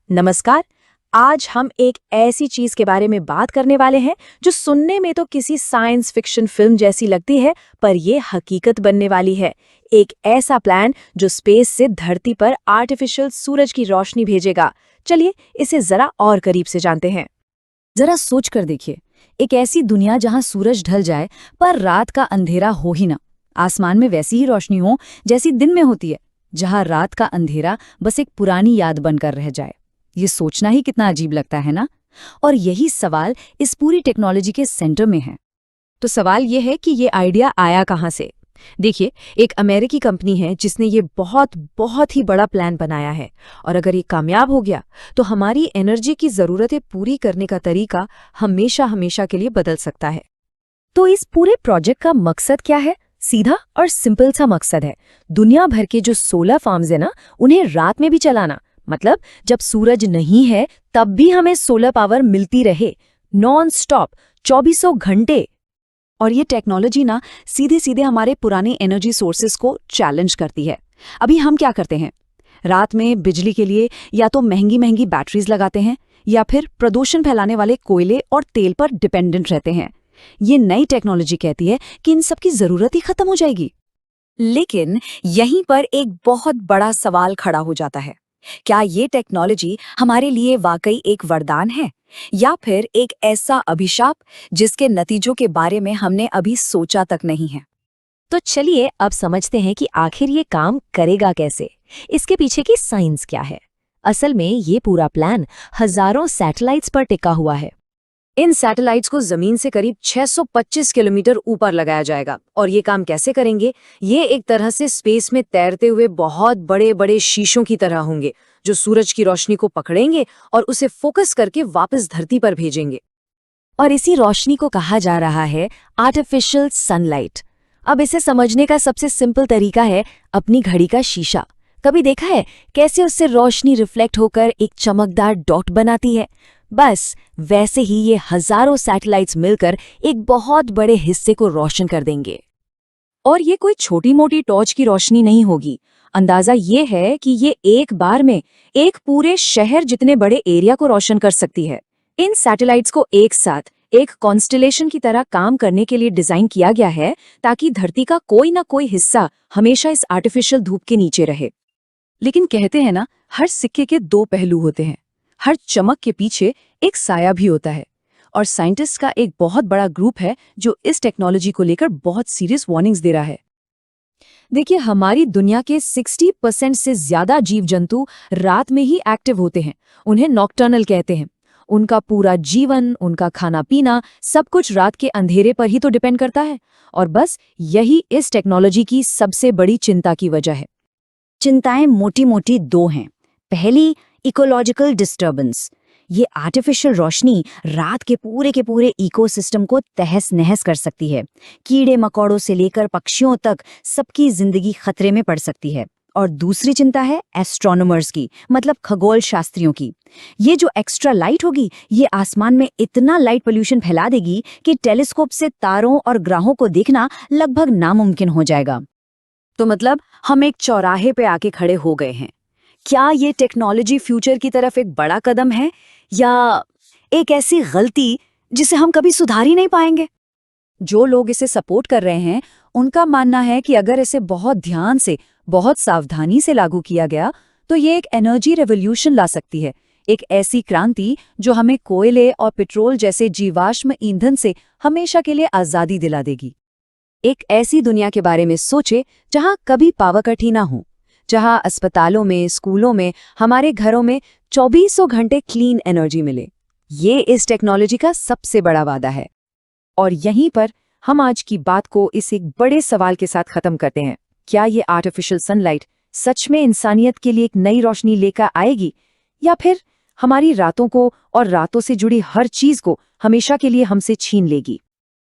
नमस्कार। आज हम एक ऐसी चीज के बारे में बात करने वाले हैं जो सुनने में तो किसी साइंस फिक्शन फिल्म जैसी लगती है, पर ये हकीकत बनने वाली है। एक ऐसा प्लान जो स्पेस से धरती पर आर्टिफिशियल सूरज की रोशनी भेजेगा। चलिए इसे जरा और करीब से जानते हैं। जरा सोच कर देखिए, एक ऐसी दुनिया जहां सूरज ढल जाए पर रात का अंधेरा हो ही ना। आसमान में वैसी ही रोशनी हो जैसी दिन में होती है, जहां रात का अंधेरा बस एक पुरानी याद बनकर रह जाए। ये सोचना ही कितना अजीब लगता है ना। और यही सवाल इस पूरी टेक्नोलॉजी के सेंटर में है। तो सवाल ये है कि ये आइडिया आया कहाँ से। देखिए, एक अमेरिकी कंपनी है जिसने ये बहुत बहुत ही बड़ा प्लान बनाया है, और अगर ये कामयाब हो गया तो हमारी एनर्जी की ज़रूरतें पूरी करने का तरीका हमेशा हमेशा के लिए बदल सकता है। तो इस पूरे प्रोजेक्ट का मकसद क्या है? सीधा और सिंपल सा मकसद है, दुनिया भर के जो सोलर फार्म्स है ना, उन्हें रात में भी चलाना। मतलब जब सूरज नहीं है तब भी हमें सोलर पावर मिलती रहे, नॉन स्टॉप, 24 घंटे। और ये टेक्नोलॉजी ना सीधे सीधे हमारे पुराने एनर्जी सोर्सेज को चैलेंज करती है। अभी हम क्या करते हैं? रात में बिजली के लिए या तो महंगी महंगी बैटरीज लगाते हैं, या फिर प्रदूषण फैलाने वाले कोयले और तेल पर डिपेंडेंट रहते हैं। ये नई टेक्नोलॉजी कहती है कि इन सब की जरूरत ही खत्म हो जाएगी। लेकिन यहीं पर एक बहुत बड़ा सवाल खड़ा हो जाता है। क्या ये टेक्नोलॉजी हमारे लिए वाकई एक वरदान है, या फिर एक ऐसा अभिशाप जिसके नतीजों के बारे में हमने अभी सोचा तक नहीं है? तो चलिए अब समझते हैं कि आखिर ये काम करेगा कैसे। इसके पीछे की साइंस क्या है। असल में ये पूरा प्लान हजारों सैटेलाइट्स पर टिका हुआ है। इन सैटेलाइट्स को जमीन से करीब 625 किलोमीटर ऊपर लगाया जाएगा। और ये काम कैसे करेंगे? ये एक तरह से स्पेस में तैरते हुए बहुत बड़े बड़े शीशों की तरह होंगे, जो सूरज की रोशनी को पकड़ेंगे और उसे फोकस करके वापस धरती पर भेजेंगे। और इसी रोशनी को कहा जा रहा है आर्टिफिशियल सनलाइट। अब इसे समझने का सबसे सिंपल तरीका है अपनी घड़ी का शीशा। कभी देखा है कैसे उससे रोशनी रिफ्लेक्ट होकर एक चमकदार डॉट बनाती है? बस वैसे ही ये हजारों सैटेलाइट्स मिलकर एक बहुत बड़े हिस्से को रोशन कर देंगे। और ये कोई छोटी मोटी टॉर्च की रोशनी नहीं होगी। अंदाजा ये है कि ये एक बार में एक पूरे शहर जितने बड़े एरिया को रोशन कर सकती है। इन सैटेलाइट्स को एक साथ एक कॉन्स्टेलेशन की तरह काम करने के लिए डिजाइन किया गया है, ताकि धरती का कोई ना कोई हिस्सा हमेशा इस आर्टिफिशियल धूप के नीचे रहे। लेकिन कहते हैं ना, हर सिक्के के दो पहलू होते हैं। हर चमक के पीछे एक साया भी होता है। और साइंटिस्ट का एक बहुत बड़ा ग्रुप है जो इस टेक्नोलॉजी को लेकर बहुत सीरियस वार्निंग्स दे रहा है। देखिए, हमारी दुनिया के 60% से ज्यादा जीव जंतु रात में ही एक्टिव होते हैं। उन्हें नॉक्टर्नल कहते हैं। उनका पूरा जीवन, उनका खाना पीना, सब कुछ रात के अंधेरे पर ही तो डिपेंड करता है। और बस यही इस टेक्नोलॉजी की सबसे बड़ी चिंता की वजह है। चिंताएं मोटी मोटी दो हैं। पहली, इकोलॉजिकल डिस्टर्बेंस। ये आर्टिफिशियल रोशनी रात के पूरे इकोसिस्टम को तहस नहस कर सकती है। कीड़े मकोड़ों से लेकर पक्षियों तक सबकी जिंदगी खतरे में पड़ सकती है। और दूसरी चिंता है एस्ट्रोनॉमर्स की, मतलब खगोल शास्त्रियों की। ये जो एक्स्ट्रा लाइट होगी, ये आसमान में इतना लाइट पोल्यूशन फैला देगी कि टेलीस्कोप से तारों और ग्रहों को देखना लगभग नामुमकिन हो जाएगा। तो मतलब हम एक चौराहे पे आके खड़े हो गए हैं। क्या ये टेक्नोलॉजी फ्यूचर की तरफ एक बड़ा कदम है, या एक ऐसी गलती जिसे हम कभी सुधार ही नहीं पाएंगे? जो लोग इसे सपोर्ट कर रहे हैं, उनका मानना है कि अगर इसे बहुत ध्यान से, बहुत सावधानी से लागू किया गया तो ये एक एनर्जी रेवोल्यूशन ला सकती है। एक ऐसी क्रांति जो हमें कोयले और पेट्रोल जैसे जीवाश्म ईंधन से हमेशा के लिए आज़ादी दिला देगी। एक ऐसी दुनिया के बारे में सोचे जहां कभी पावर कट ही ना हो, जहां अस्पतालों में, स्कूलों में, हमारे घरों में 24 घंटे क्लीन एनर्जी मिले। ये इस टेक्नोलॉजी का सबसे बड़ा वादा है। और यहीं पर हम आज की बात को इस एक बड़े सवाल के साथ खत्म करते हैं। क्या ये आर्टिफिशियल सनलाइट सच में इंसानियत के लिए एक नई रोशनी लेकर आएगी, या फिर हमारी रातों को और रातों से जुड़ी हर चीज को हमेशा के लिए हमसे छीन लेगी?